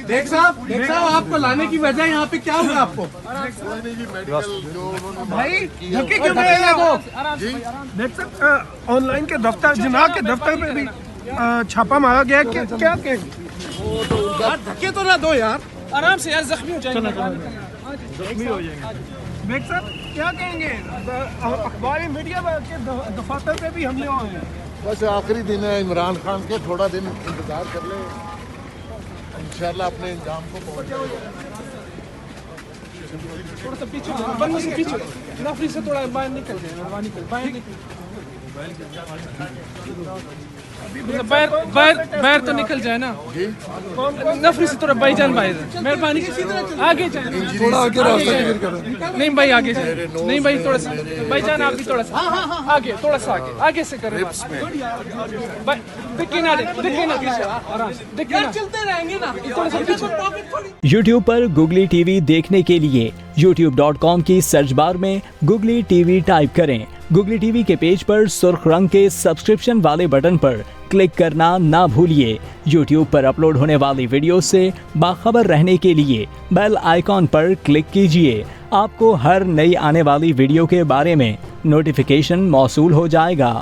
देख साहब आपको लाने की वजह यहाँ पे क्या हुआ आपको? भाई धक्के क्यों दे रहे हो? देख सकते ऑनलाइन के दफ्तर जिना के दफ्तर पे भी छापा मारा गया। क्या क्या यार धक्के तो ना दो यार, आराम से यार, जख्मी हो जाएंगे। जख्मी हो जाएंगे। देख साहब क्या कहेंगे, अखबार मीडिया के दफातर पे भी हमले हुए हैं। बस आखिरी दिन है इमरान खान के, थोड़ा दिन इंतजार कर ले, इंशाल्लाह अपने इंजाम को पहुंच जाएगा। थोड़ा सा पीछे, बंद से पीछे, नफरी से थोड़ा बाहर निकल जाए, बाहर निकल, बाहर तो निकल जाए ना, नफरी से थोड़ा भाईजान बाहर, मेहरबानी आगे जाए, थोड़ा आगे रास्ता नहीं भाई आगे जाए, नहीं भाई थोड़ा सा भाईजान, आप भी थोड़ा सा आगे, थोड़ा सा आगे से करें, दिखे ना चलते रहेंगे ना, थोड़ा सा पीछे। YouTube पर Googly TV देखने के लिए youtube.com की सर्च बार में Googly TV टाइप करें। Googly TV के पेज पर सुर्ख रंग के सब्सक्रिप्शन वाले बटन पर क्लिक करना ना भूलिए। YouTube पर अपलोड होने वाली वीडियो से बाखबर रहने के लिए बेल आइकॉन पर क्लिक कीजिए। आपको हर नई आने वाली वीडियो के बारे में नोटिफिकेशन मौसूल हो जाएगा।